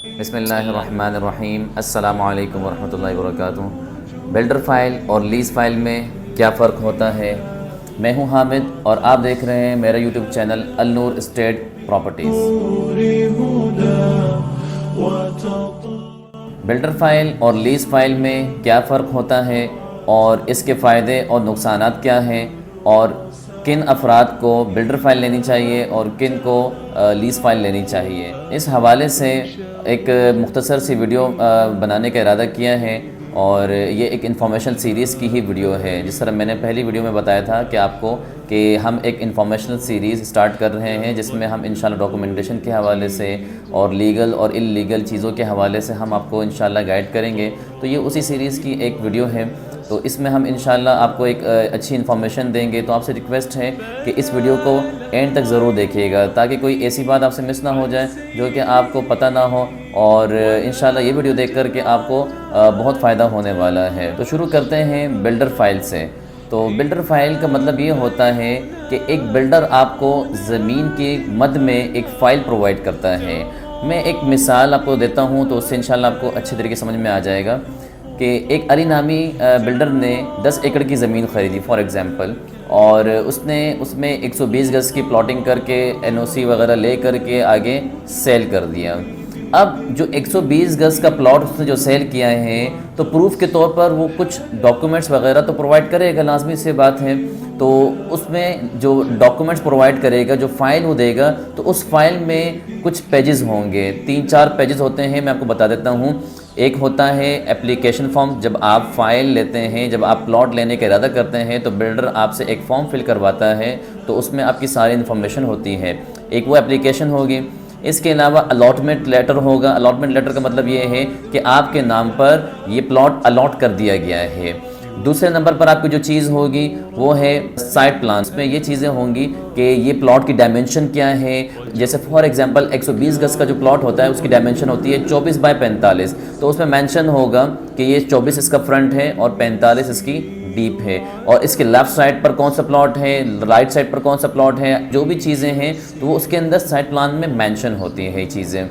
बिस्मिल्लाहिर्रहमानिर्रहीम। अस्सलामु अलैकुम वरहमतुल्लाहि वबरकातुहू। बिल्डर फ़ाइल और लीज़ फ़ाइल में क्या फ़र्क होता है? मैं हूं हामिद और आप देख रहे हैं मेरा YouTube channel Al Noor estate properties. Builder file और लीज़ फ़ाइल में क्या फ़र्क होता है और इसके फ़ायदे और नुकसानात क्या हैं, और किन अफराद को बिल्डर फ़ाइल लेनी चाहिए और किन को लीज़ फ़ाइल लेनी चाहिए, इस हवाले से एक मुख्तसर सी वीडियो बनाने का इरादा किया है। और ये एक इन्फॉर्मेशन सीरीज़ की ही वीडियो है। जिस तरह मैंने पहली वीडियो में बताया था कि आपको कि हम एक इन्फॉर्मेशनल सीरीज़ स्टार्ट कर रहे हैं, जिसमें हम इंशाल्लाह डॉक्यूमेंटेशन के हवाले से और लीगल और इल्लीगल चीज़ों के हवाले से हम आपको इंशाल्लाह गाइड करेंगे। तो ये उसी सीरीज़ की एक वीडियो है। तो इसमें हम इंशाल्लाह आपको एक अच्छी इन्फॉर्मेशन देंगे। तो आपसे रिक्वेस्ट है कि इस वीडियो को एंड तक ज़रूर देखिएगा, ताकि कोई ऐसी बात आपसे मिस ना हो जाए जो कि आपको पता ना हो। और इंशाल्लाह ये वीडियो देख कर के आपको बहुत फ़ायदा होने वाला है। तो शुरू करते हैं बिल्डर फ़ाइल से। तो बिल्डर फ़ाइल का मतलब ये होता है कि एक बिल्डर आपको ज़मीन के मद में एक फ़ाइल प्रोवाइड करता है। मैं एक मिसाल आपको देता हूँ, तो उससे इंशाल्लाह आपको अच्छे तरीके समझ में आ जाएगा कि एक अली नामी बिल्डर ने 10 एकड़ की ज़मीन ख़रीदी फॉर एग्ज़ाम्पल, और उसने उसमें 120 गज़ की प्लॉटिंग करके NOC वगैरह ले करके आगे सेल कर दिया। अब जो 120 गज़ का प्लॉट उसने जो सेल किया है, तो प्रूफ के तौर पर वो कुछ डॉक्यूमेंट्स वगैरह तो प्रोवाइड करेगा, लाजमी से बात है। तो उसमें जो डॉक्यूमेंट्स प्रोवाइड करेगा, जो फ़ाइल वो देगा, तो उस फाइल में कुछ पेजेस होंगे, 3-4 पेजेस होते हैं। मैं आपको बता देता हूँ। एक होता है एप्लीकेशन फॉर्म। जब आप फ़ाइल लेते हैं, जब आप प्लॉट लेने का इरादा करते हैं, तो बिल्डर आपसे एक फ़ॉर्म फिल करवाता है, तो उसमें आपकी सारी इन्फॉर्मेशन होती है। एक वो एप्लीकेशन होगी। इसके अलावा अलॉटमेंट लेटर होगा। अलॉटमेंट लेटर का मतलब ये है कि आपके नाम पर ये प्लॉट अलॉट कर दिया गया है। दूसरे नंबर पर आपकी जो चीज़ होगी वो है साइट प्लान। इसमें ये चीज़ें होंगी कि ये प्लॉट की डायमेंशन क्या है। जैसे फॉर एग्जांपल 120 गज़ का जो प्लॉट होता है, उसकी डायमेंशन होती है 24 बाय 45। तो उसमें मेंशन होगा कि ये 24 इसका फ्रंट है और 45 इसकी डीप है, और इसके लेफ़्ट साइड पर कौन सा प्लॉट है, राइट साइड पर कौन सा प्लॉट है, जो भी चीज़ें हैं तो वो उसके अंदर साइट प्लान में मेंशन होती है ये चीज़ें।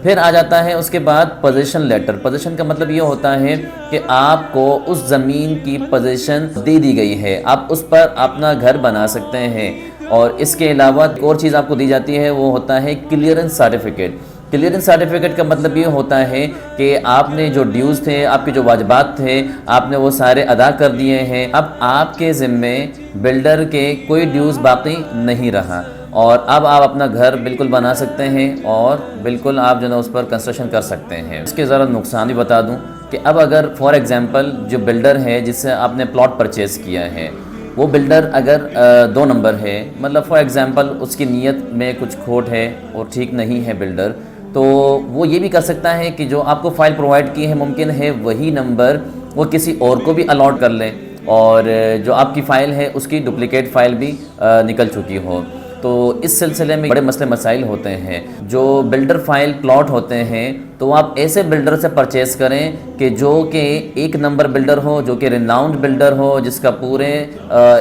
फिर आ जाता है उसके बाद पोजीशन लेटर। पोजीशन का मतलब ये होता है कि आपको उस ज़मीन की पोजीशन दे दी गई है, आप उस पर अपना घर बना सकते हैं। और इसके अलावा एक और चीज़ आपको दी जाती है, वो होता है क्लियरेंस सर्टिफिकेट। क्लियरेंस सर्टिफिकेट का मतलब ये होता है कि आपने जो ड्यूज़ थे, आपके जो वाजिबात थे, आपने वो सारे अदा कर दिए हैं। अब आपके ज़िम्मे बिल्डर के कोई ड्यूज़ बाकी नहीं रहा, और अब आप अपना घर बिल्कुल बना सकते हैं और बिल्कुल आप जो है उस पर कंस्ट्रक्शन कर सकते हैं। इसके ज़रा नुकसान भी बता दूं कि अब अगर फॉर एग्ज़ाम्पल जो बिल्डर है जिससे आपने प्लॉट परचेज़ किया है, वो बिल्डर अगर 2 नंबर है, मतलब फॉर एग्ज़ाम्पल उसकी नीयत में कुछ खोट है और ठीक नहीं है बिल्डर, तो वो ये भी कर सकता है कि जो आपको फ़ाइल प्रोवाइड की है, मुमकिन है वही नंबर वो किसी और को भी अलॉट कर लें, और जो आपकी फ़ाइल है उसकी डुप्लिकेट फ़ाइल भी निकल चुकी हो। तो इस सिलसिले में बड़े मसले मसाइल होते हैं। जो बिल्डर फ़ाइल प्लॉट होते हैं, तो आप ऐसे बिल्डर से परचेज़ करें कि जो कि एक नंबर बिल्डर हो, जो कि रिनाउंड बिल्डर हो, जिसका पूरे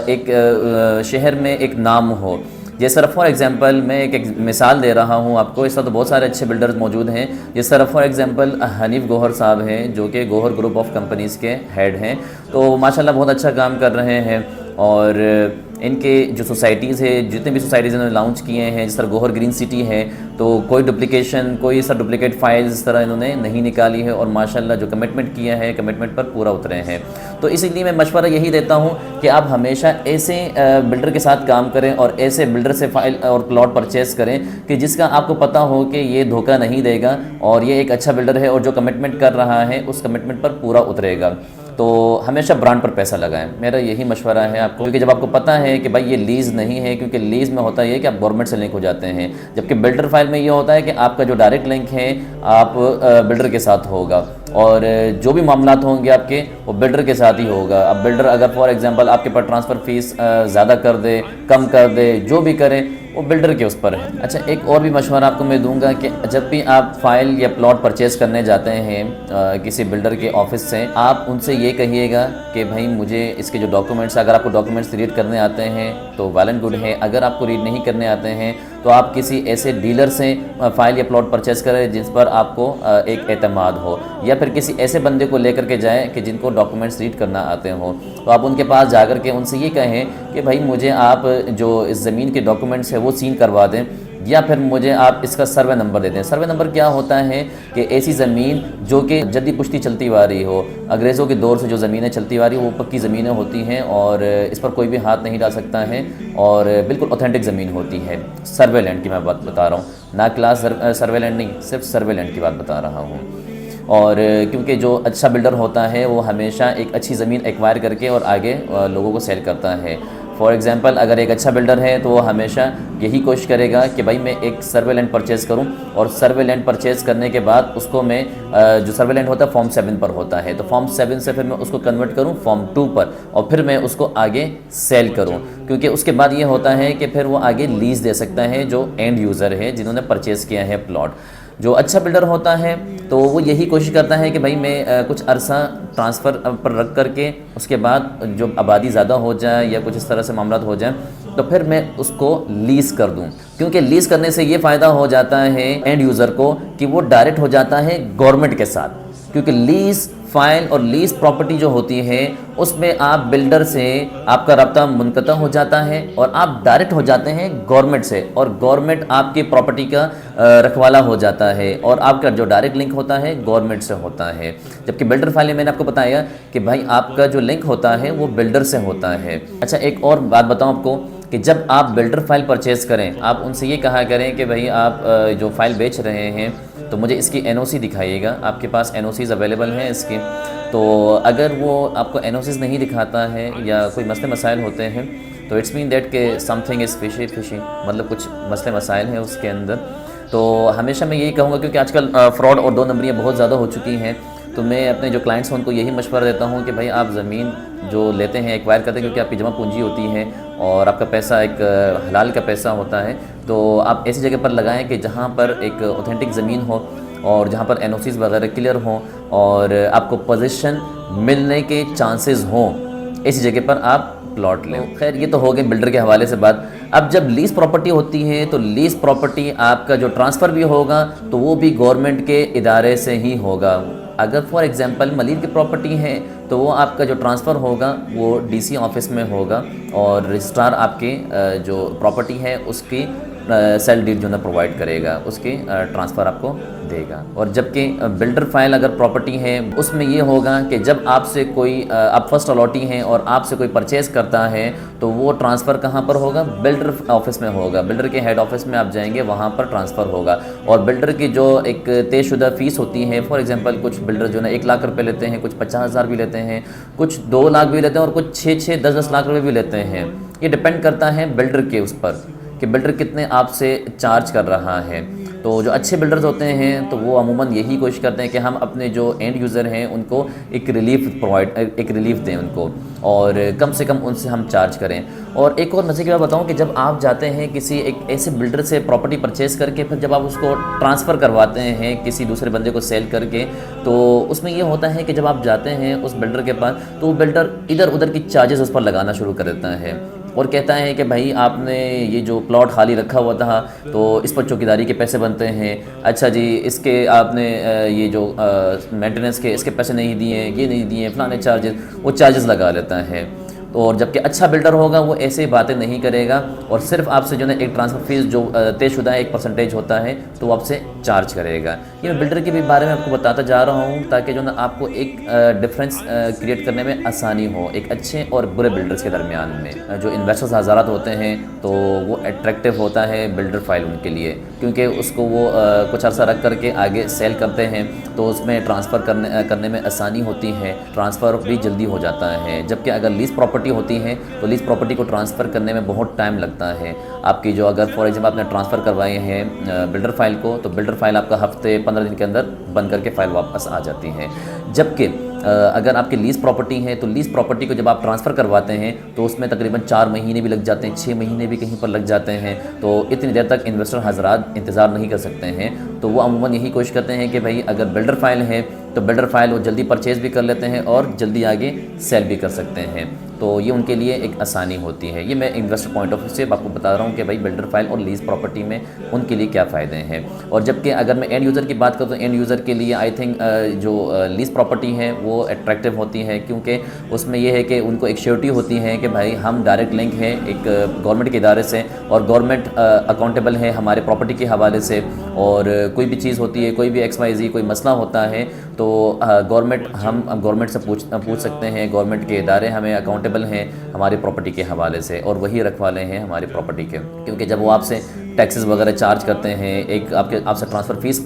एक शहर में एक नाम हो। जैसे फॉर एग्ज़ाम्पल मैं एक मिसाल दे रहा हूँ आपको। इस तरह तो बहुत सारे अच्छे बिल्डर्स मौजूद हैं। जिस तरह फॉर एग्ज़ाम्पल हनीफ गौहर साहब हैं, जो कि गौहर ग्रुप ऑफ कंपनीज़ के हेड हैं। तो माशाल्लाह बहुत अच्छा काम कर रहे हैं, और इनके जो सोसाइटीज़ है, जितने भी सोसाइटीज़ इन्होंने लॉन्च किए हैं, जिस तरह गौहर ग्रीन सिटी है, तो कोई डुप्लिकेशन, कोई इस तरह डुप्लिकेट फाइल्स इस तरह इन्होंने नहीं निकाली है, और माशाल्लाह जो कमिटमेंट किया है, कमिटमेंट पर पूरा उतरे हैं। तो इसीलिए मैं मशवरा यही देता हूँ कि आप हमेशा ऐसे बिल्डर के साथ काम करें और ऐसे बिल्डर से फ़ाइल और प्लॉट परचेज़ करें कि जिसका आपको पता हो कि ये धोखा नहीं देगा और ये एक अच्छा बिल्डर है, और जो कमिटमेंट कर रहा है उस कमिटमेंट पर पूरा उतरेगा। तो हमेशा ब्रांड पर पैसा लगाएं, मेरा यही मशवरा है आपको। क्योंकि जब आपको पता है कि भाई ये लीज़ नहीं है, क्योंकि लीज़ में होता है कि आप गवर्नमेंट से लिंक हो जाते हैं, जबकि बिल्डर फाइल में ये होता है कि आपका जो डायरेक्ट लिंक है आप बिल्डर के साथ होगा, और जो भी मामलात होंगे आपके वो बिल्डर के साथ ही होगा। अब बिल्डर अगर फॉर एग्जांपल आपके पास ट्रांसफ़र फ़ीस ज़्यादा कर दे, कम कर दे, जो भी करे वो बिल्डर के उस पर है। अच्छा, एक और भी मशवरा आपको मैं दूंगा कि जब भी आप फाइल या प्लॉट परचेज़ करने जाते हैं किसी बिल्डर के ऑफिस से, आप उनसे ये कहिएगा कि भाई मुझे इसके जो डॉक्यूमेंट्स, अगर आपको डॉक्यूमेंट्स रीड करने आते हैं तो वेल एंड गुड है, अगर आपको रीड नहीं करने आते हैं तो आप किसी ऐसे डीलर से फ़ाइल या प्लॉट परचेज़ करें जिस पर आपको एक एतमाद हो, या फिर किसी ऐसे बंदे को लेकर के जाएं कि जिनको डॉक्यूमेंट्स रीड करना आते हों। तो आप उनके पास जाकर के उनसे ये कहें कि भाई मुझे आप जो इस ज़मीन के डॉक्यूमेंट्स है वो सीन करवा दें, या फिर मुझे आप इसका सर्वे नंबर दे दें। सर्वे नंबर क्या होता है कि ऐसी ज़मीन जो कि जद्दी पुश्ती चलती आ रही हो, अंग्रेज़ों के दौर से जो ज़मीनें चलती आ रही हो वो पक्की ज़मीनें होती हैं और इस पर कोई भी हाथ नहीं डाल सकता है और बिल्कुल ऑथेंटिक ज़मीन होती है। सर्वे लैंड की मैं बात बता रहा हूँ, ना क्लास सर्वे लैंड नहीं, सिर्फ सर्वे लैंड की बात बता रहा हूँ। और क्योंकि जो अच्छा बिल्डर होता है वो हमेशा एक अच्छी ज़मीन एक्वायर करके और आगे लोगों को सेल करता है। फॉर एग्ज़ाम्पल अगर एक अच्छा बिल्डर है तो वो हमेशा यही कोशिश करेगा कि भाई मैं एक सर्वे लैंड परचेज़ करूं, और सर्वे लैंड परचेज़ करने के बाद उसको मैं जो सर्वे लैंड होता है फॉर्म 7 पर होता है, तो फॉर्म 7 से फिर मैं उसको कन्वर्ट करूं फॉर्म 2 पर और फिर मैं उसको आगे सेल करूं, क्योंकि उसके बाद ये होता है कि फिर वो आगे लीज़ दे सकता है जो एंड यूज़र है जिन्होंने परचेज़ किया है प्लॉट। जो अच्छा बिल्डर होता है तो वो यही कोशिश करता है कि भाई मैं कुछ अरसा ट्रांसफ़र पर रख करके उसके बाद जो आबादी ज़्यादा हो जाए या कुछ इस तरह से मामला हो जाए तो फिर मैं उसको लीज़ कर दूं, क्योंकि लीज़ करने से ये फ़ायदा हो जाता है एंड यूज़र को कि वो डायरेक्ट हो जाता है गवर्नमेंट के साथ, क्योंकि लीज़ फाइल और लीज़ प्रॉपर्टी जो होती है उसमें आप बिल्डर से आपका रब्ता मुनक़ता हो जाता है और आप डायरेक्ट हो जाते हैं गवर्नमेंट से, और गवर्नमेंट आपकी प्रॉपर्टी का रखवाला हो जाता है और आपका जो डायरेक्ट लिंक होता है गवर्नमेंट से होता है। जबकि बिल्डर फाइल में मैंने आपको बताया कि भाई आपका जो लिंक होता है वो बिल्डर से होता है। अच्छा, एक और बात बताऊँ आपको कि जब आप बिल्डर फाइल परचेज़ करें आप उनसे ये कहा करें कि भाई आप जो फ़ाइल बेच रहे हैं तो मुझे इसकी एनओसी दिखाइएगा, आपके पास एनओसीज़ अवेलेबल हैं इसकी। तो अगर वो आपको एनओसीज़ नहीं दिखाता है या कोई मसले मसाइल होते हैं तो इट्स मीन दैट कि समथिंग इज़ फिशी, मतलब कुछ मसले मसाइल हैं उसके अंदर। तो हमेशा मैं यही कहूँगा, क्योंकि आजकल फ्रॉड और दो नंबरियाँ बहुत ज़्यादा हो चुकी हैं, तो मैं अपने जो क्लाइंट्स हैं उनको यही मशवरा देता हूँ कि भाई आप ज़मीन जो लेते हैं एक्वायर करते हैं, क्योंकि आपकी जमा पूंजी होती है और आपका पैसा एक हलाल का पैसा होता है, तो आप ऐसी जगह पर लगाएं कि जहाँ पर एक ऑथेंटिक ज़मीन हो और जहाँ पर एनओसीज़ वगैरह क्लियर हों और आपको पोजीशन मिलने के चांसेस हों, ऐसी जगह पर आप प्लॉट लें। खैर, ये तो हो गए बिल्डर के हवाले से बात। अब जब लीज़ प्रॉपर्टी होती है तो लीज़ प्रॉपर्टी आपका जो ट्रांसफ़र भी होगा तो वो भी गवर्नमेंट के इदारे से ही होगा। अगर फॉर एग्जांपल मलिक की प्रॉपर्टी है तो वो आपका जो ट्रांसफ़र होगा वो डीसी ऑफिस में होगा और रजिस्ट्रार आपके जो प्रॉपर्टी है उसकी सेल डीड जो ना प्रोवाइड करेगा, उसकी ट्रांसफ़र आपको देगा। और जबकि बिल्डर फाइल अगर प्रॉपर्टी है उसमें ये होगा कि जब आपसे कोई आप फर्स्ट अलॉटी हैं और आपसे कोई परचेज़ करता है तो वो ट्रांसफ़र कहाँ पर होगा? बिल्डर ऑफिस में होगा। बिल्डर के हेड ऑफिस में आप जाएंगे, वहाँ पर ट्रांसफ़र होगा। और बिल्डर की जो एक तयशुदा फ़ीस होती है, फॉर एग्जांपल कुछ बिल्डर जो ना 1 लाख रुपए लेते हैं, कुछ 50,000 भी लेते हैं, कुछ 2 लाख भी लेते हैं और कुछ 6-6, 10-10 लाख रुपए भी लेते हैं। ये डिपेंड करता है बिल्डर के उस पर कि बिल्डर कितने आपसे चार्ज कर रहा है। तो जो अच्छे बिल्डर्स होते हैं तो वो अमूमन यही कोशिश करते हैं कि हम अपने जो एंड यूज़र हैं उनको एक रिलीफ दें उनको, और कम से कम उनसे हम चार्ज करें। और एक और मज़े की बात बताऊं कि जब आप जाते हैं किसी एक ऐसे बिल्डर से प्रॉपर्टी परचेज़ करके, फिर जब आप उसको ट्रांसफ़र करवाते हैं किसी दूसरे बंदे को सेल करके, तो उसमें ये होता है कि जब आप जाते हैं उस बिल्डर के पास तो वो बिल्डर इधर उधर की चार्जेस उस पर लगाना शुरू कर देता है और कहता है कि भाई आपने ये जो प्लॉट खाली रखा हुआ था तो इस पर चौकीदारी के पैसे बनते हैं, अच्छा जी इसके आपने ये जो मेंटेनेंस के इसके पैसे नहीं दिए, ये नहीं दिए, फलाने चार्जेस, वो चार्जेस लगा लेता है। तो और जबकि अच्छा बिल्डर होगा वो ऐसे बातें नहीं करेगा और सिर्फ आपसे जो है एक ट्रांसफ़र फ़ीस जो तयशुदा है 1% होता है तो वो आपसे चार्ज करेगा। ये मैं बिल्डर के भी बारे में आपको बताता जा रहा हूँ ताकि जो ना आपको एक डिफरेंस क्रिएट करने में आसानी हो एक अच्छे और बुरे बिल्डर्स के दरमियान में। जो इन्वेस्टर्स हज़ारात होते हैं तो वो अट्रैक्टिव होता है बिल्डर फाइल उनके लिए, क्योंकि उसको वो कुछ अर्सा रख करके आगे सेल करते हैं तो उसमें ट्रांसफ़र करने में आसानी होती है, ट्रांसफ़र भी जल्दी हो जाता है। जबकि अगर लीज़ प्रॉपर्टी होती है तो लीज़ प्रॉपर्टी को ट्रांसफ़र करने में बहुत टाइम लगता है। आपकी जो अगर फॉर एग्जांपल आपने ट्रांसफ़र करवाए हैं बिल्डर फाइल को, तो बिल्डर फाइल आपका हफ्ते 15 दिन के अंदर बन करके फ़ाइल वापस आ जाती है। जबकि अगर आपकी लीज़ प्रॉपर्टी है तो लीज़ प्रॉपर्टी को जब आप ट्रांसफ़र करवाते हैं तो उसमें तकरीबन 4 महीने भी लग जाते हैं, 6 महीने भी कहीं पर लग जाते हैं। तो इतनी देर तक इन्वेस्टर हज़रात इंतज़ार नहीं कर सकते हैं। तो वो अमूमन यही कोशिश करते हैं कि भाई अगर बिल्डर फाइल है तो बिल्डर फाइल वो जल्दी परचेज़ भी कर लेते हैं और जल्दी आगे सेल भी कर सकते हैं। तो ये उनके लिए एक आसानी होती है। ये मैं इन्वेस्टर पॉइंट ऑफ व्यू से आपको बता रहा हूँ कि भाई बिल्डर फाइल और लीज़ प्रॉपर्टी में उनके लिए क्या फ़ायदे हैं। और जबकि अगर मैं एंड यूज़र की बात करूँ तो एंड यूज़र के लिए आई थिंक जो लीज़ प्रॉपर्टी है वो अट्रैक्टिव होती है, क्योंकि उसमें ये है कि उनको एक श्योरिटी होती है कि भाई हम डायरेक्ट लिंक है एक गवर्नमेंट के इदारे से और गवर्नमेंट अकाउंटेबल है हमारे प्रॉपर्टी के हवाले से। और कोई भी चीज़ होती है, कोई भी XYZ कोई मसला होता है तो गवर्नमेंट हम गवर्नमेंट से पूछ सकते हैं। गवर्नमेंट के इदारे हमें अकाउंटेबल हैं हमारी प्रॉपर्टी के हवाले से और वही रखवाले हैं हमारी प्रॉपर्टी के, क्योंकि जब वो आपसे टैक्सेस वगैरह चार्ज करते हैं, एक आपसे ट्रांसफ़र फ़ीस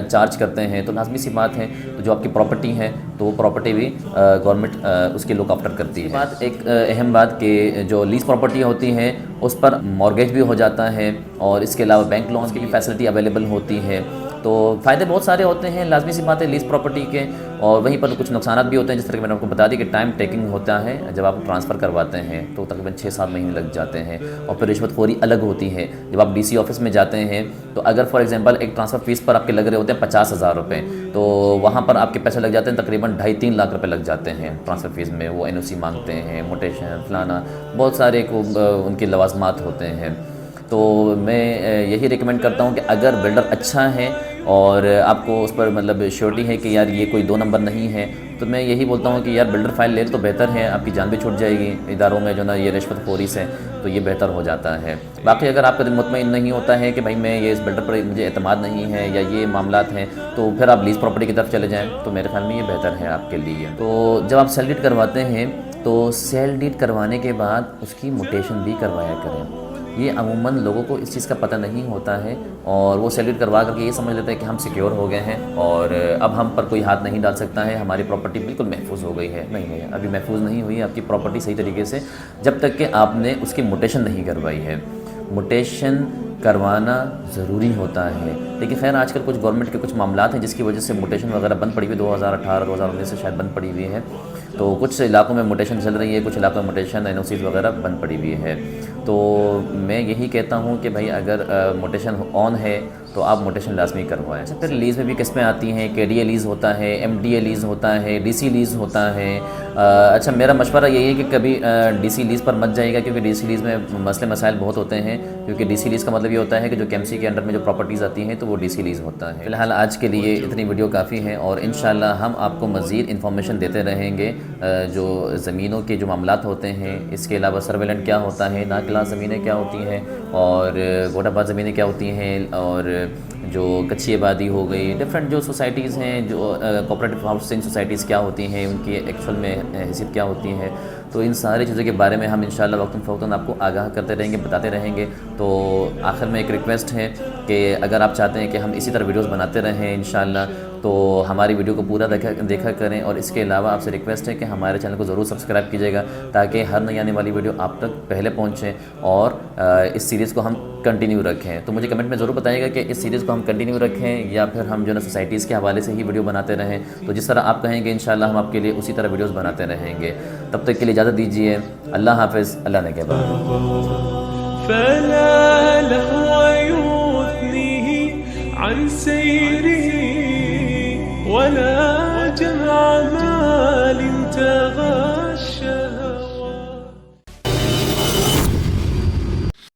चार्ज करते हैं, तो लाजमी सी बात है तो जो आपकी प्रॉपर्टी है तो वो प्रॉपर्टी भी गवर्नमेंट उसकी लुक आफ्टर करती है। बात एक अहम बात कि जो लीज़ प्रॉपर्टी होती हैं उस पर मॉर्गेज भी हो जाता है और इसके अलावा बैंक लोन्स की भी फैसिलिटी अवेलेबल होती है। तो फ़ायदे बहुत सारे होते हैं, लाजमी सी बात है लीज़ प्रॉपर्टी के। और वहीं पर कुछ नुकसान भी होते हैं, जिस तरह कि मैंने आपको बता दी कि टाइम टेकिंग होता है। जब आप ट्रांसफ़र करवाते हैं तो तकरीबन 6-7 महीने लग जाते हैं। और फिर रिश्वतखोरी अलग होती है। जब आप DC ऑफिस में जाते हैं तो अगर फॉर एग्जांपल एक ट्रांसफ़र फ़ीस पर आपके लग रहे होते हैं 50,000 रुपये, तो वहाँ पर आपके पैसे लग जाते हैं तकरीबन 2.5-3 लाख रुपये लग जाते हैं ट्रांसफ़र फ़ीस में। वो NOC मांगते हैं, मोटेशन फलाना, बहुत सारे को उनके लवाजमात होते हैं। तो मैं यही रिकमेंड करता हूँ कि अगर बिल्डर अच्छा है और आपको उस पर मतलब श्योरिटी है कि यार ये कोई 2 नंबर नहीं है, तो मैं यही बोलता हूँ कि यार बिल्डर फाइल ले तो बेहतर है, आपकी जान भी छूट जाएगी इदारों में जो ना ये रिश्वतखोरी से, तो ये बेहतर हो जाता है। बाकी अगर आपका दिल मुतमईन नहीं होता है कि भाई मैं ये इस बिल्डर पर मुझे एतमाद नहीं है या ये मामलात हैं, तो फिर आप लीज़ प्रॉपर्टी की तरफ चले जाएँ, तो मेरे ख्याल में ये बेहतर है आपके लिए। तो जब आप सेल डीड करवाते हैं तो सेल डीड करवाने के बाद उसकी मोटेशन भी करवाया करें। ये अमूमन लोगों को इस चीज़ का पता नहीं होता है और वो सेल डीड करवा करके ये समझ लेते हैं कि हम सिक्योर हो गए हैं और अब हम पर कोई हाथ नहीं डाल सकता है, हमारी प्रॉपर्टी बिल्कुल महफूज हो गई है। नहीं है, अभी महफूज नहीं हुई आपकी प्रॉपर्टी सही तरीके से, जब तक कि आपने उसकी मोटेशन नहीं करवाई है। मोटेशन करवाना ज़रूरी होता है, लेकिन खैर आजकल कुछ गवर्नमेंट के कुछ मामलात हैं जिसकी वजह से मोटेशन वगैरह बंद पड़ी हुई, 2018-2019 से शायद बंद पड़ी हुई है। तो कुछ इलाकों में मोटेशन चल रही है, कुछ इलाकों में मोटेशन NOCs वगैरह बंद पड़ी हुई है। तो मैं यही कहता हूँ कि भाई अगर मोटेशन ऑन है तो आप मोटेशन लाजमी करवाएं। अच्छा, फिर लीज़ में भी किस्में आती हैं, KDA लीज़ होता है, MDA लीज़ होता है, DC लीज़ होता है। अच्छा, मेरा मशवरा यही है कि कभी DC लीज़ पर मत जाइएगा, क्योंकि DC लीज़ में मसले मसाइल बहुत होते हैं। क्योंकि DC लीज़ का मतलब ये होता है कि जो KMC के अंडर में जो प्रॉपर्टीज़ आती हैं तो वो DC लीज़ होता है। फ़िलहाल आज के लिए इतनी वीडियो काफ़ी है और इंशाल्लाह हम आपको मज़ीद इन्फॉर्मेशन देते रहेंगे जो ज़मीनों के जो मामलात होते हैं। इसके अलावा सर्वेलेंट क्या होता है, नाक्लास ज़मीनें क्या होती हैं और गोटाबाद ज़मीनें क्या होती हैं, और जो कच्ची आबादी हो गई, डिफरेंट जो सोसाइटीज़ हैं, जो कोऑपरेटिव हाउसिंग सोसाइटीज़ क्या होती हैं, उनकी एक्चुअल में हैसियत क्या होती है। तो इन सारी चीज़ों के बारे में हम इंशाल्लाह वक्तन फ़वक्तन आपको आगाह करते रहेंगे, बताते रहेंगे। तो आखिर में एक रिक्वेस्ट है कि अगर आप चाहते हैं कि हम इसी तरह वीडियोज़ बनाते रहें इंशाल्लाह, तो हमारी वीडियो को पूरा देखा करें। और इसके अलावा आपसे रिक्वेस्ट है कि हमारे चैनल को ज़रूर सब्सक्राइब कीजिएगा, ताकि हर नई आने वाली वीडियो आप तक पहले पहुँचे और इस सीरीज़ को हम कंटिन्यू रखें। तो मुझे कमेंट में ज़रूर बताइएगा कि इस सीरीज़ को हम कंटिन्यू रखें या फिर हम जो है सोसाइटीज़ के हवाले से ही वीडियो बनाते रहें। तो जिस तरह आप कहेंगे इंशाल्लाह हम आपके लिए उसी तरह वीडियोज़ बनाते रहेंगे। तब तक के लिए इजाज़त दीजिए। अल्लाह हाफ़िज़, अल्लाह ने के बाद।